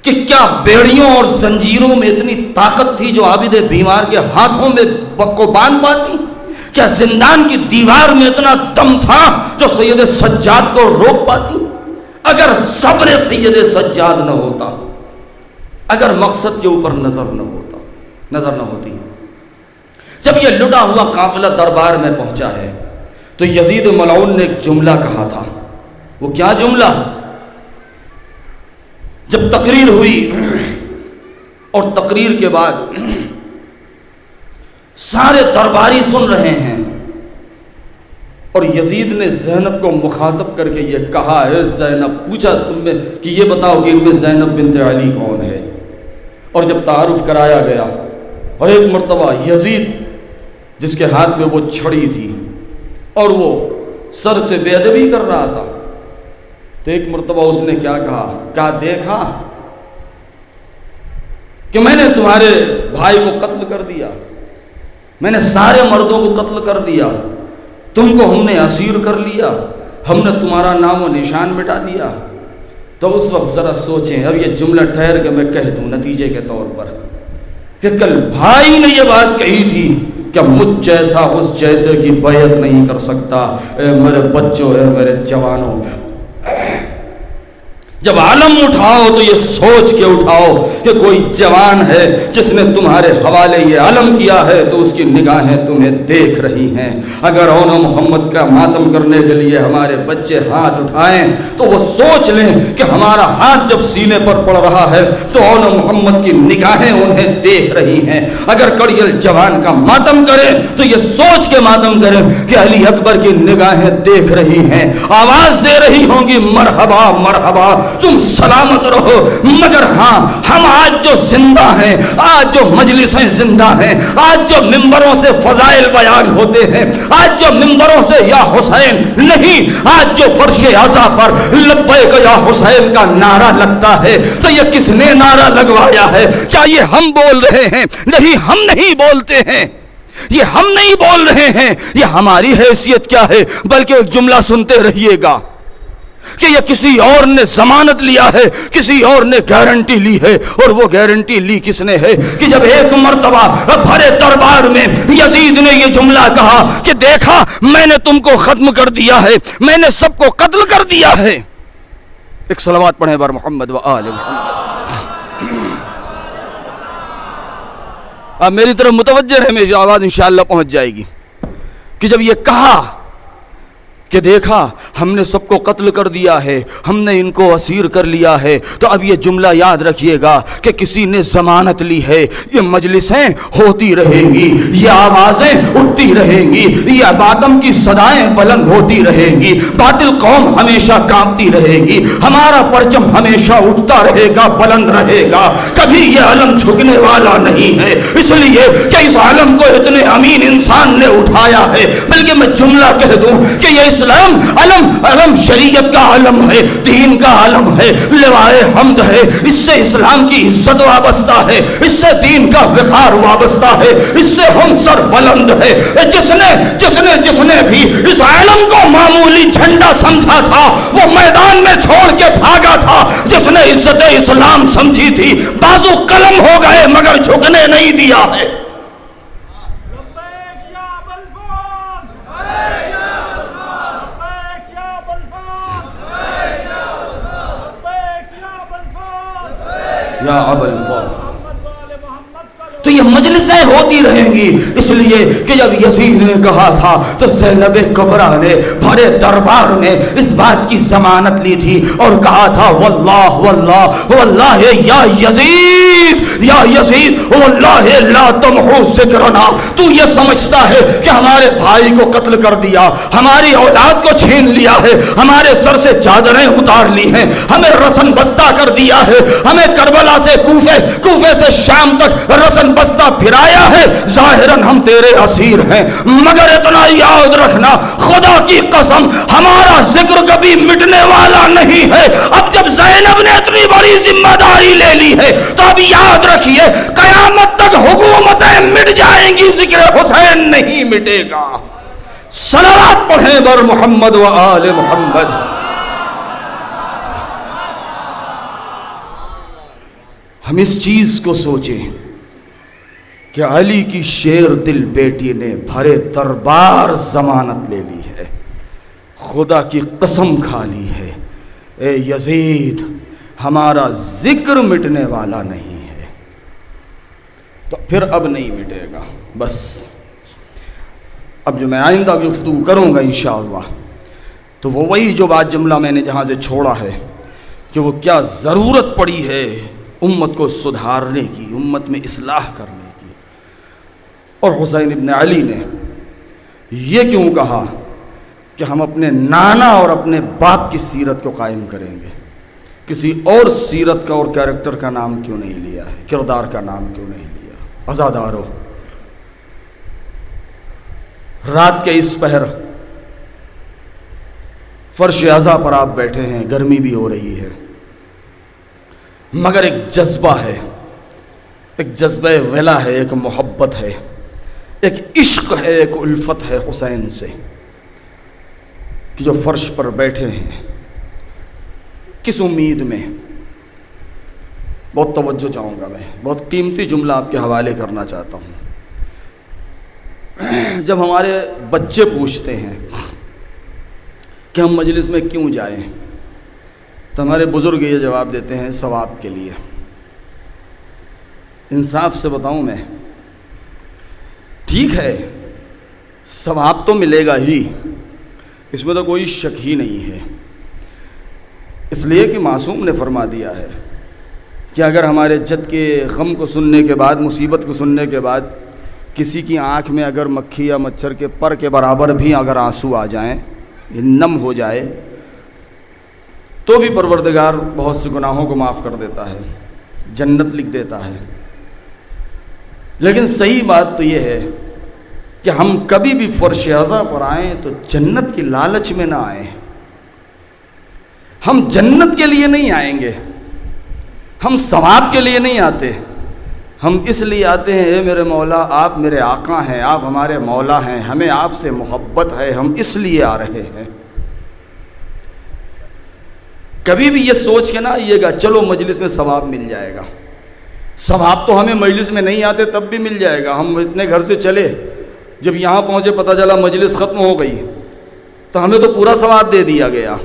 کہ کیا بیڑیوں اور زنجیروں میں اتنی طاقت تھی جو عابد بیمار کے ہاتھوں میں کو باندھ پاتی؟ کیا زندان کی دیوار میں اتنا دم تھا جو سید سجاد کو روک پاتی؟ اگر صبر سید سجاد نہ ہوتا، اگر مقصد کے اوپر نظر نہ ہوتی۔ جب یہ لٹا ہوا قافلہ دربار میں پہنچا ہے تو یزید ملعون نے ایک جملہ کہا تھا۔ وہ کیا جملہ؟ جب تقریر ہوئی اور تقریر کے بعد سارے درباری سن رہے ہیں اور یزید نے زینب کو مخاطب کر کے یہ کہا ہے، زینب پوچھا تم میں کہ یہ بتاؤ کہ ان میں زینب بنت علی کون ہے؟ اور جب تعارف کرایا گیا اور ایک مرتبہ یزید جس کے ہاتھ میں وہ چھڑی تھی اور وہ سر سے بے ادبی کر رہا تھا، تو ایک مرتبہ اس نے کیا کہا دیکھا کہ میں نے تمہارے بھائی کو قتل کر دیا، میں نے سارے مردوں کو قتل کر دیا، تم کو ہم نے اسیر کر لیا، ہم نے تمہارا نام و نشان مٹا دیا۔ تو اس وقت ذرا سوچیں، اب یہ جملہ ٹھہر کے میں کہہ دوں نتیجے کے طور پر کہ کل بھائی نے یہ بات کہی تھی کہ مجھ جیسا اس جیسے کی بیعت نہیں کر سکتا۔ اے میرے بچوں، اے میرے جوانوں، جب علم اٹھاؤ تو یہ سوچ کے اٹھاؤ کہ کوئی جوان ہے جس نے تمہارے حوالے یہ علم کیا ہے تو اس کی نگاہیں تمہیں دیکھ رہی ہیں۔ اگر اون محمد کا ماتم کرنے کے لیے ہمارے بچے ہاتھ اٹھائیں تو وہ سوچ لیں کہ ہمارا ہاتھ جب سینے پر پڑ رہا ہے تو اون محمد کی نگاہیں انہیں دیکھ رہی ہیں۔ اگر کڑیل جوان کا ماتم کریں تو یہ سوچ کے ماتم کریں کہ علی اکبر کی نگاہیں دیکھ رہی ہیں، آواز دے رہی ہوں گی مرحبا مرحبا، تم سلامت رہو۔ مگر ہاں، ہم آج جو زندہ ہیں، آج جو مجلسیں زندہ ہیں، آج جو ممبروں سے فضائل بیان ہوتے ہیں، آج جو ممبروں سے یا حسین نہیں، آج جو فرش عزا پر لبیک یا حسین کا نعرہ لگتا ہے، تو یہ کس نے نعرہ لگوایا ہے؟ کیا یہ ہم بول رہے ہیں؟ نہیں، ہم نہیں بولتے ہیں، یہ ہم نہیں بول رہے ہیں۔ یہ ہماری حیثیت کیا ہے؟ بلکہ ایک جملہ سنتے رہیے گا کہ یہ کسی اور نے ضمانت لیا ہے، کسی اور نے گارنٹی لی ہے، اور وہ گارنٹی لی کس نے ہے کہ جب ایک مرتبہ بھرے دربار میں یزید نے یہ جملہ کہا کہ دیکھا میں نے تم کو ختم کر دیا ہے، میں نے سب کو قتل کر دیا ہے۔ ایک صلوات پڑھیں بر محمد و آل محمد۔ اب میری طرف متوجہ رہے، میری آواز انشاءاللہ پہنچ جائے گی کہ جب یہ کہا کہ دیکھا ہم نے سب کو قتل کر دیا ہے، ہم نے ان کو اسیر کر لیا ہے، تو اب یہ جملہ یاد رکھیے گا کہ کسی نے ضمانت لی ہے۔ یہ مجلسیں ہوتی رہیں گی، یہ آوازیں اٹھتی رہیں گی، یہ ماتم کی صدائیں بلند ہوتی رہیں گی، باطل قوم ہمیشہ کانپتی رہے گی، ہمارا پرچم ہمیشہ اٹھتا رہے گا، بلند رہے گا، کبھی یہ علم جھکنے والا نہیں ہے، اس لیے کہ اس علم کو اتنے امین انسان نے اٹھایا ہے۔ بلکہ میں جملہ کہہ دوں کہ یہ اسلام علم شریعت کا علم ہے، دین کا علم ہے، لوائے حمد ہے، اس سے اسلام کی عزت وابستہ ہے، اس سے دین کا وقار وابستہ ہے، اس سے ہم سر بلند ہے۔ جس نے بھی اس علم کو معمولی جھنڈا سمجھا تھا وہ میدان میں چھوڑ کے بھاگا تھا، جس نے عزت اسلام سمجھی تھی بازو قلم ہو گئے مگر جھکنے نہیں دیا ہے۔ یا ابا الفضل۔ تو یہ مجلسیں ہوتی رہیں گی، اس لیے کہ جب یزید نے کہا تھا تو زینب کبریٰ نے بھرے دربار میں اس بات کی ضمانت لی تھی اور کہا تھا واللہ واللہ واللہ یا یزید واللہ لا تمحو ذکرنا، تو یہ سمجھتا ہے کہ ہمارے بھائی کو قتل کر دیا، ہماری اولاد کو چھین لیا ہے، ہمارے سر سے چادریں اتار لی ہیں، ہمیں رسن بستہ کر دیا ہے، ہمیں کربلا سے کوفے سے شام تک رسن بستہ پھرایا ہے، ظاہراً ہم تیرے اسیر ہیں، مگر اتنا یاد رکھنا خدا کی قسم ہمارا ذکر کبھی مٹنے والا نہیں ہے۔ اب جب زینب نے اتنی بڑی ذمہ داری لے لی ہے تو اب یاد رکھیے قیامت تک حکومتیں مٹ جائیں گی، ذکر حسین نہیں مٹے گا۔ صلوات پڑھیں بر محمد و آل محمد۔ ہم اس چیز کو سوچیں کہ علی کی شیر دل بیٹی نے بھرے دربار ضمانت لے لی ہے، خدا کی قسم کھا لی ہے، اے یزید ہمارا ذکر مٹنے والا نہیں ہے، تو پھر اب نہیں مٹے گا۔ بس اب جو میں آئندہ گفتگو کروں گا انشاءاللہ تو وہ وہی جو بات جملہ میں نے جہاں سے چھوڑا ہے کہ وہ کیا ضرورت پڑی ہے امت کو سدھارنے کی، امت میں اصلاح کرنے کی۔ اور حسین ابن علی نے یہ کیوں کہا کہ ہم اپنے نانا اور اپنے باپ کی سیرت کو قائم کریں گے، کسی اور سیرت کا اور کیریکٹر کا نام کیوں نہیں لیا ہے، کردار کا نام کیوں نہیں لیا؟ عزادارو، رات کے اس پہر فرش عزا پر آپ بیٹھے ہیں، گرمی بھی ہو رہی ہے، مگر ایک جذبہ ہے، ایک جذبہ ولا ہے، ایک محبت ہے، ایک عشق ہے، ایک الفت ہے حسین سے، کہ جو فرش پر بیٹھے ہیں کس امید میں۔ بہت توجہ چاہوں گا، میں بہت قیمتی جملہ آپ کے حوالے کرنا چاہتا ہوں۔ جب ہمارے بچے پوچھتے ہیں کہ ہم مجلس میں کیوں جائیں تو ہمارے بزرگ یہ جواب دیتے ہیں ثواب کے لیے۔ انصاف سے بتاؤں میں، ٹھیک ہے ثواب تو ملے گا ہی، اس میں تو کوئی شک ہی نہیں ہے، اس لیے کہ معصوم نے فرما دیا ہے کہ اگر ہمارے جد کے غم کو سننے کے بعد، مصیبت کو سننے کے بعد کسی کی آنکھ میں اگر مکھی یا مچھر کے پر کے برابر بھی اگر آنسو آ جائیں، نم ہو جائے، تو بھی پروردگار بہت سے گناہوں کو معاف کر دیتا ہے، جنت لکھ دیتا ہے۔ لیکن صحیح بات تو یہ ہے کہ ہم کبھی بھی فرش عزا پر آئیں تو جنت کی لالچ میں نہ آئیں۔ ہم جنت کے لیے نہیں آئیں گے، ہم ثواب کے لیے نہیں آتے، ہم اس لیے آتے ہیں اے میرے مولا آپ میرے آقا ہیں، آپ ہمارے مولا ہیں، ہمیں آپ سے محبت ہے، ہم اس لیے آ رہے ہیں۔ کبھی بھی یہ سوچ کے نہ آئیے گا چلو مجلس میں ثواب مل جائے گا، ثواب تو ہمیں مجلس میں نہیں آتے تب بھی مل جائے گا۔ ہم اتنے گھر سے چلے، جب یہاں پہنچے پتہ چلا مجلس ختم ہو گئی تو ہمیں تو پورا ثواب دے دیا گیا،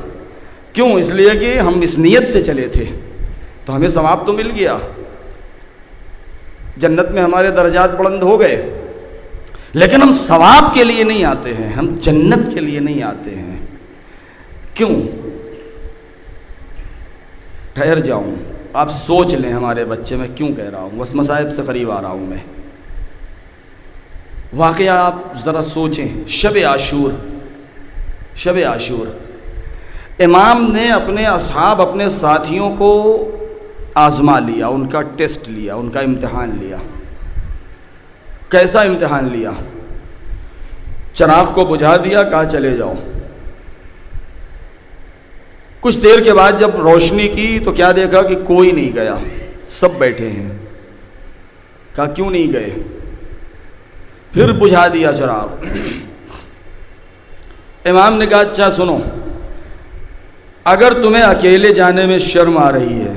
کیوں؟ اس لیے کہ ہم اس نیت سے چلے تھے تو ہمیں ثواب تو مل گیا، جنت میں ہمارے درجات بلند ہو گئے۔ لیکن ہم ثواب کے لیے نہیں آتے ہیں، ہم جنت کے لیے نہیں آتے ہیں۔ کیوں؟ ٹھہر جاؤں، آپ سوچ لیں ہمارے بچے، میں کیوں کہہ رہا ہوں، بس مصائب سے قریب آ رہا ہوں میں۔ واقعہ آپ ذرا سوچیں، شب عاشور امام نے اپنے اصحاب، اپنے ساتھیوں کو آزما لیا، ان کا ٹیسٹ لیا، ان کا امتحان لیا۔ کیسا امتحان لیا؟ چراغ کو بجھا دیا، کہا چلے جاؤ۔ کچھ دیر کے بعد جب روشنی کی تو کیا دیکھا کہ کوئی نہیں گیا، سب بیٹھے ہیں۔ کہا کیوں نہیں گئے؟ پھر بجھا دیا چراغ۔ امام نے کہا اچھا سنو، اگر تمہیں اکیلے جانے میں شرم آ رہی ہے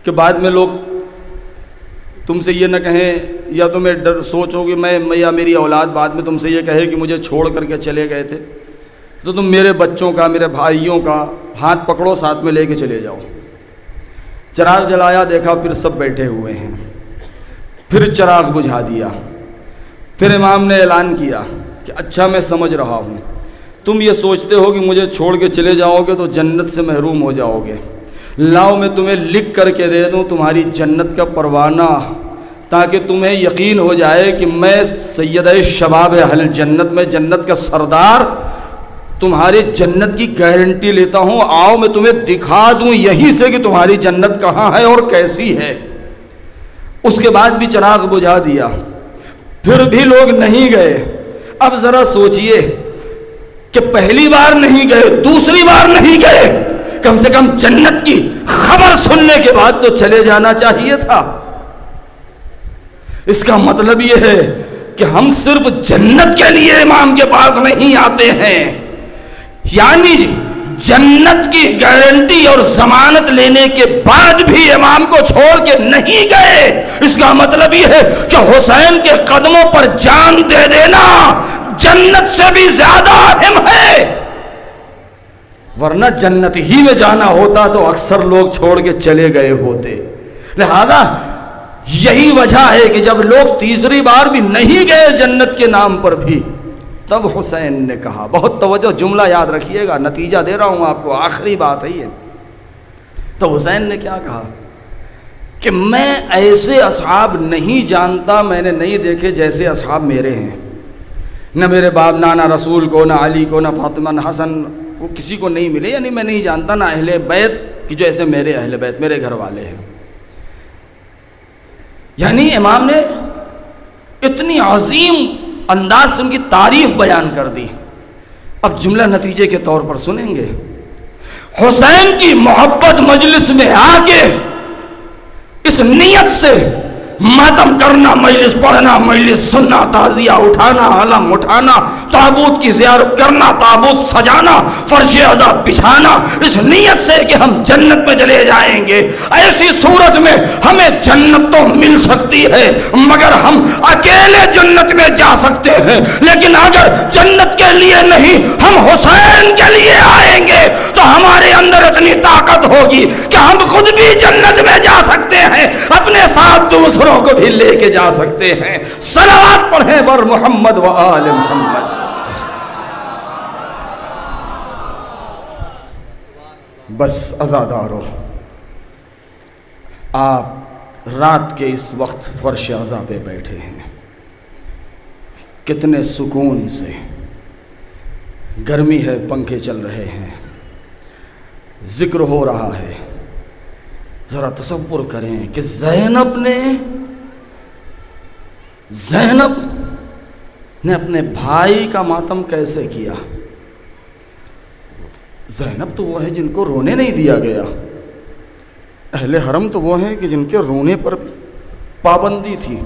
کہ بعد میں لوگ تم سے یہ نہ کہیں، یا تمہیں ڈر سوچو کہ میں یا میری اولاد بعد میں تم سے یہ کہے کہ مجھے چھوڑ کر کے چلے گئے تھے، تو تم میرے بچوں کا، میرے بھائیوں کا ہاتھ پکڑو، ساتھ میں لے کے چلے جاؤ۔ چراغ جلایا، دیکھا پھر سب بیٹھے ہوئے ہیں، پھر چراغ بجھا دیا، پھر امام نے اعلان کیا کہ اچھا میں سمجھ رہا ہوں، تم یہ سوچتے ہو کہ مجھے چھوڑ کے چلے جاؤ گے تو جنت سے محروم ہو جاؤ گے، لاؤ میں تمہیں لکھ کر کے دے دوں تمہاری جنت کا پروانہ، تاکہ تمہیں یقین ہو جائے کہ میں سید شباب اہل جنت، میں جنت کا سردار تمہارے جنت کی گارنٹی لیتا ہوں، آؤ میں تمہیں دکھا دوں یہیں سے کہ تمہاری جنت کہاں ہے اور کیسی ہے۔ اس کے بعد بھی چراغ بجھا دیا، پھر بھی لوگ نہیں گئے۔ اب ذرا سوچئے کہ پہلی بار نہیں گئے، دوسری بار نہیں گئے، کم سے کم جنت کی خبر سننے کے بعد تو چلے جانا چاہیے تھا۔ اس کا مطلب یہ ہے کہ ہم صرف جنت کے لیے امام کے پاس نہیں آتے ہیں، یعنی جنت کی گارنٹی اور ضمانت لینے کے بعد بھی امام کو چھوڑ کے نہیں گئے۔ اس کا مطلب یہ ہے کہ حسین کے قدموں پر جان دے دینا جنت سے بھی زیادہ اہم ہے، ورنہ جنت ہی میں جانا ہوتا تو اکثر لوگ چھوڑ کے چلے گئے ہوتے۔ لہذا یہی وجہ ہے کہ جب لوگ تیسری بار بھی نہیں گئے جنت کے نام پر بھی، تب حسین نے کہا، بہت توجہ، جملہ یاد رکھیے گا، نتیجہ دے رہا ہوں آپ کو، آخری بات ہے یہ۔ تو حسین نے کیا کہا کہ میں ایسے اصحاب نہیں جانتا، میں نے نہیں دیکھے جیسے اصحاب میرے ہیں، نہ میرے باپ نانا رسول کو، نہ علی کو، نہ فاطمہ، نہ حسن کو، کسی کو نہیں ملے، یعنی میں نہیں جانتا نہ اہل بیت کی جیسے میرے اہل بیت، میرے گھر والے ہیں۔ یعنی امام نے اتنی عظیم انداز سے ان کی تعریف بیان کر دی۔ اب جملہ نتیجے کے طور پر سنیں گے، حسین کی محبت مجلس میں آ کے اس نیت سے ماتم کرنا، مجلس پڑھنا، مجلس سننا، تعزیہ اٹھانا، علم اٹھانا، تابوت کی زیارت کرنا، تابوت سجانا، فرش عزا بچھانا، اس نیت سے کہ ہم جنت میں چلے جائیں گے۔ ایسی صورت میں ہمیں جنت تو مل سکتی ہے مگر ہم اکیلے جنت میں جا سکتے ہیں، لیکن اگر جنت کے لیے نہیں ہم حسین کے لیے آئیں گے تو ہمارے اندر اتنی طاقت ہوگی کہ ہم خود بھی جنت میں جا سکتے ہیں، اپنے ساتھ دوسروں کو بھی لے کے جا سکتے ہیں۔ صلوات پڑھیں بر محمد و آل محمد۔ بس عزادارو، آپ رات کے اس وقت فرش عزا پہ بیٹھے ہیں، کتنے سکون سے، گرمی ہے، پنکھے چل رہے ہیں، ذکر ہو رہا ہے۔ ذرا تصور کریں کہ زینب نے اپنے بھائی کا ماتم کیسے کیا۔ زینب تو وہ ہے جن کو رونے نہیں دیا گیا، اہل حرم تو وہ ہیں کہ جن کے رونے پر پابندی تھی۔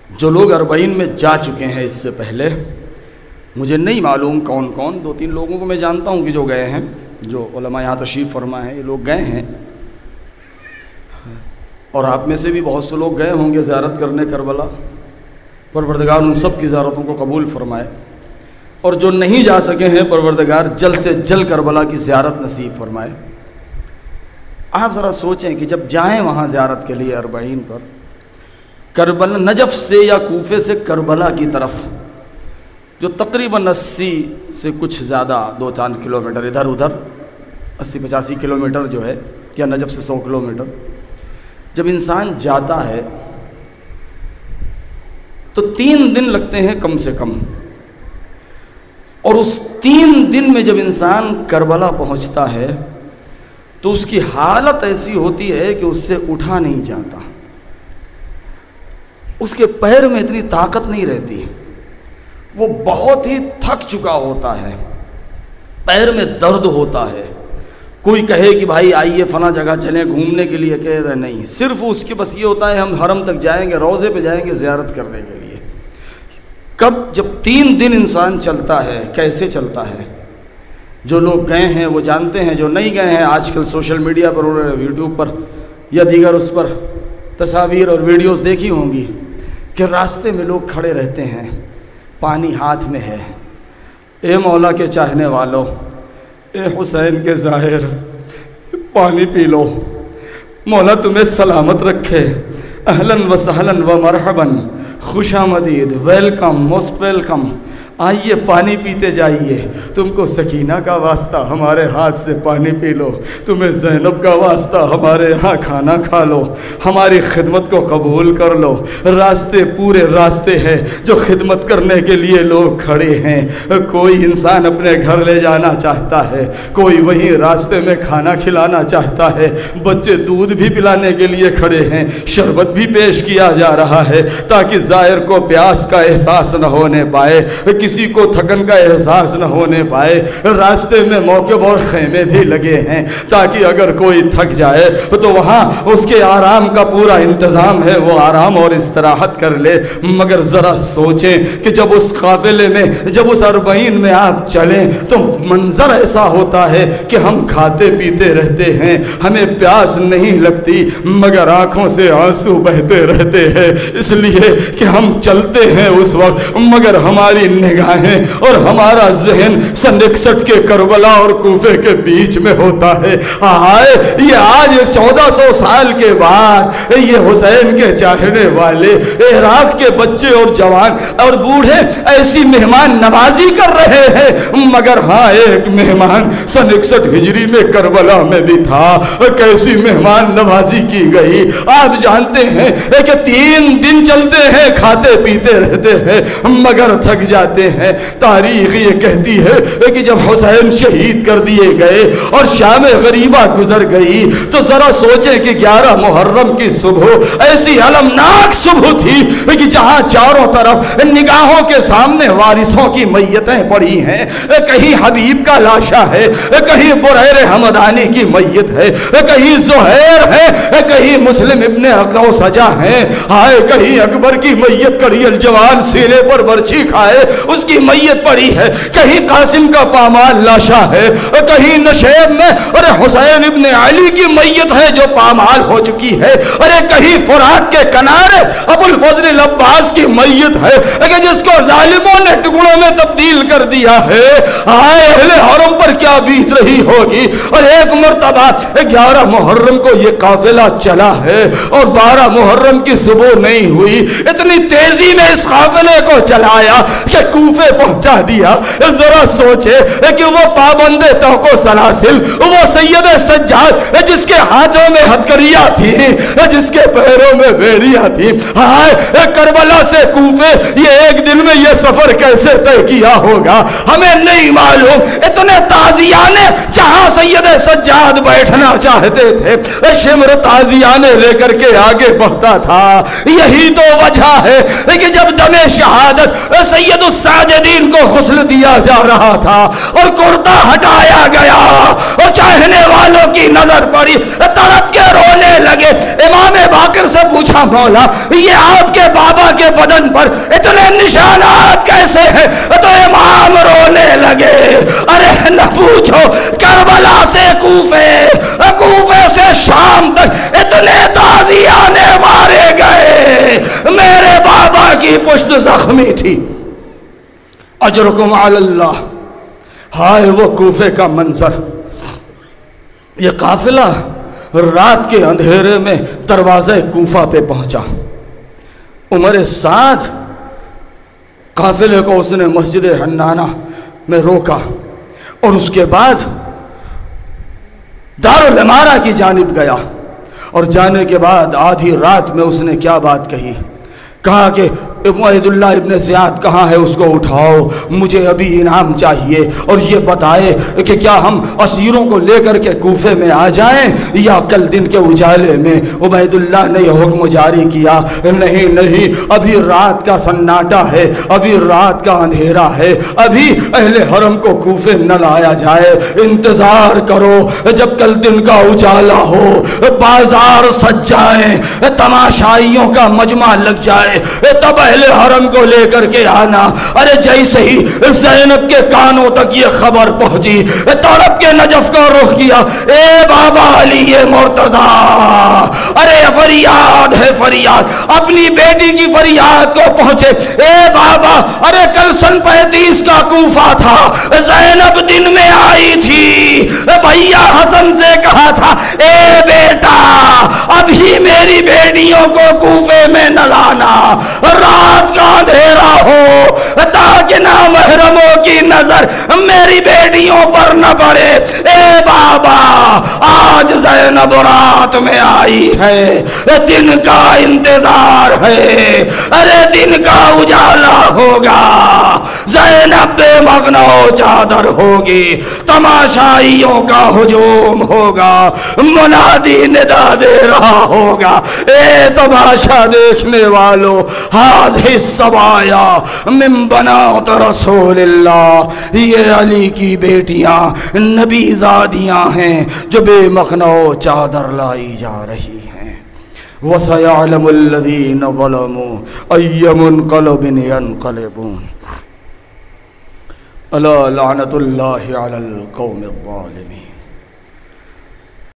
جو لوگ 40 میں جا چکے ہیں اس سے پہلے، مجھے نہیں معلوم کون کون، 2-3 لوگوں کو میں جانتا ہوں کہ جو گئے ہیں، جو علماء یہاں تشریف فرما ہیں، یہ لوگ گئے ہیں، اور آپ میں سے بھی بہت سے لوگ گئے ہوں گے زیارت کرنے کربلا۔ پروردگار ان سب کی زیارتوں کو قبول فرمائے، اور جو نہیں جا سکے ہیں پروردگار جلد سے جلد کربلا کی زیارت نصیب فرمائے۔ آپ ذرا سوچیں کہ جب جائیں وہاں زیارت کے لیے 40 پر، کربلا نجف سے یا کوفے سے کربلا کی طرف، جو تقریباً 80 سے کچھ زیادہ 2-4 کلومیٹر ادھر ادھر، 80-85 کلومیٹر جو ہے، یا نجف سے 100 کلومیٹر، جب انسان جاتا ہے تو 3 دن لگتے ہیں کم سے کم، اور اس 3 دن میں جب انسان کربلا پہنچتا ہے تو اس کی حالت ایسی ہوتی ہے کہ اس سے اٹھا نہیں جاتا، اس کے پیر میں اتنی طاقت نہیں رہتی، وہ بہت ہی تھک چکا ہوتا ہے، پیر میں درد ہوتا ہے۔ کوئی کہے کہ بھائی آئیے فلاں جگہ چلیں گھومنے کے لیے، کہے رہے نہیں، صرف اس کے بس یہ ہوتا ہے ہم حرم تک جائیں گے، روضے پہ جائیں گے زیارت کرنے کے لیے۔ کب؟ جب 3 دن انسان چلتا ہے۔ کیسے چلتا ہے؟ جو لوگ گئے ہیں وہ جانتے ہیں، جو نہیں گئے ہیں آج کل سوشل میڈیا پر، یوٹیوب پر یا دیگر اس پر تصاویر اور ویڈیوز دیکھی ہوں گی کہ راستے میں لوگ کھڑے رہتے ہیں، پانی ہاتھ میں ہے، اے مولا کے چاہنے والوں، اے حسین کے ظاہر، پانی پی لو، مولا تمہیں سلامت رکھے۔ اہلاً و سہلاً و مرحباً، خوش آمدید، ویلکم، موسٹ ویلکم، آئیے پانی پیتے جائیے۔ تم کو سکینہ کا واسطہ ہمارے ہاتھ سے پانی پی لو، تمہیں زینب کا واسطہ ہمارے یہاں کھانا کھا لو، ہماری خدمت کو قبول کر لو۔ راستے پورے راستے ہیں جو خدمت کرنے کے لیے لوگ کھڑے ہیں۔ کوئی انسان اپنے گھر لے جانا چاہتا ہے، کوئی وہیں راستے میں کھانا کھلانا چاہتا ہے، بچے دودھ بھی پلانے کے لیے کھڑے ہیں، شربت بھی پیش کیا جا رہا ہے تاکہ زائر کو پیاس کا احساس نہ ہونے پائے، کسی کو تھکن کا احساس نہ ہونے پائے۔ راستے میں موکب اور خیمے بھی لگے ہیں تاکہ اگر کوئی تھک جائے تو وہاں اس کے آرام کا پورا انتظام ہے، وہ آرام اور استراحت کر لے۔ مگر ذرا سوچیں کہ جب اس قافلے میں، جب اس 40 میں آپ چلیں تو منظر ایسا ہوتا ہے کہ ہم کھاتے پیتے رہتے ہیں، ہمیں پیاس نہیں لگتی مگر آنکھوں سے آنسو بہتے رہتے ہیں، اس لیے کہ ہم چلتے ہیں اس وقت مگر ہماری نگاہیں اور ہمارا ذہن سن 61 کے کربلا اور کوفے کے بیچ میں ہوتا ہے۔ آئے یہ آج 1400 سال کے بعد یہ حسین کے چاہنے والے عراق کے بچے اور جوان اور بوڑھے ایسی مہمان نوازی کر رہے ہیں، مگر ہاں ایک مہمان سن 61 ہجری میں کربلا میں بھی تھا۔ کیسی مہمان نوازی کی گئی آپ جانتے ہیں کہ 3 دن چلتے ہیں، کھاتے پیتے رہتے ہیں مگر تھک جاتے ہیں۔ تاریخ یہ کہتی ہے کہ جب حسین شہید کر دیے گئے اور شام غریبہ گزر گئی تو ذرا سوچیں کہ 11 محرم کی صبح ایسی المناک صبح تھی کہ جہاں چاروں طرف نگاہوں کے سامنے وارثوں کی میتیں پڑی ہیں، کہیں حبیب کا لاشا ہے، کہیں بریر حمدانی کی میت ہے، کہیں زہیر ہے، کہیں مسلم ابن عقو سجا ہے، ہائے کہیں اکبر کی میت کڑی الجوان سینے پر برچھی کھائے اس کی میت پڑی ہے، کہیں قاسم کا پامال لاشا ہے، کہیں نشیب میں اور حسین ابن علی کی میت ہے جو پامال ہو چکی ہے، اور کہیں فرات کے کنارے ابو الفضل العباس کی میت ہے کہ جس کو ظالموں نے ٹکڑوں میں تبدیل کر دیا ہے۔ آئے اہل حرم پر کیا بیت رہی ہوگی۔ اور ایک مرتبہ 11 محرم کو یہ قافلہ چلا ہے اور 12 محرم کی صبح نہیں ہوئی، اتنی تیزی میں اس قافلے کو چلایا کہ کوفے پہنچا دیا۔ ذرا سوچے کہ وہ پابند توق و سلاسل، وہ سید سجاد جس کے ہاتھوں میں ہتھکڑیاں تھیں، جس کے پیروں میں بیڑیاں تھیں، کربلا سے کوفے یہ ایک دن میں یہ سفر کیسے طے کیا ہوگا ہمیں نہیں معلوم۔ اتنے تازیانے جہاں سید سجاد بیٹھنا چاہتے تھے شمر تازیانے لے کر کے آگے بڑھتا تھا۔ یہی تو وجہ ہے کہ جب دم شہادت سید الساجدین کو غسل دیا جا رہا تھا اور کرتا ہٹایا گیا اور چاہنے والوں کی نظر پڑی، تڑپ کے رونے لگے۔ امام باقر سے پوچھا مولا یہ آپ کے بابا کے بدن پر اتنے نشانات کیسے ہیں؟ تو امام رونے لگے۔ ارے نہ پوچھو، کربلا سے کوفے، کوفے سے شام تک اتنے تازیانے مارے گئے، میرے بابا کی پشت زخمی تھی۔ اجرکم علی اللہ۔ ہائے وہ کوفے کا منظر، یہ قافلہ رات کے اندھیرے میں دروازے کوفہ پہ پہنچا۔ عمر سعد قافلے کو اس نے مسجد حنانہ میں روکا اور اس کے بعد دارالعمارہ کی جانب گیا، اور جانے کے بعد آدھی رات میں اس نے کیا بات کہی، کہا کہ عبید اللہ ابن زیاد کہاں ہے، اس کو اٹھاؤ، مجھے ابھی انعام چاہیے، اور یہ بتائے کہ کیا ہم اسیروں کو لے کر کے کوفے میں آ جائیں یا کل دن کے اجالے میں۔ عبید اللہ نے یہ حکم جاری کیا، نہیں نہیں، ابھی رات کا سناٹا ہے، ابھی رات کا اندھیرا ہے، ابھی اہل حرم کو کوفے نہ لایا جائے، انتظار کرو، جب کل دن کا اجالا ہو، بازار سج جائیں، تماشائیوں کا مجمع لگ جائے، جائے تب اہل حرم کو لے کر کے آنا۔ ارے جیسے ہی زینب کے کانوں تک یہ خبر پہنچی، تڑپ کے نجف کو رخ کیا، اے بابا علی مرتضیٰ، ارے فریاد ہے فریاد، اپنی بیٹی کی فریاد کو پہنچے۔ اے بابا، ارے کل سن 35 کا کوفہ تھا، زینب دن میں آئی تھی، بھیا حسن سے کہا تھا اے بیٹا ابھی میری بیٹیوں کو کوفے میں نہ لانا، رات کا اندھیرا ہو تاکہ نامحرموں کی نظر میری بیٹیوں پر نہ پڑے۔ اے بابا آج زینب رات میں آئی ہے، دن کا انتظار ہے، ارے دن کا اجالا ہوگا، زینب بے مغنو چادر ہوگی، تماشائیوں کا ہجوم ہوگا، منادی ندا دے رہا ہوگا، اے تماشا دیکھنے والو، ہاذہ السبایا من بنات رسول اللہ، یہ علی کی بیٹیاں نبی زادیاں ہیں جو بے مخنو چادر لائی جا رہی ہیں۔ وَسَيَعْلَمُ الَّذِينَ ظَلَمُوا أَيَّ مُنْقَلَبٍ يَنْقَلِبُونَ۔ أَلَا لَعْنَةُ اللَّهِ عَلَى الْقَوْمِ الظَّالِمِينَ۔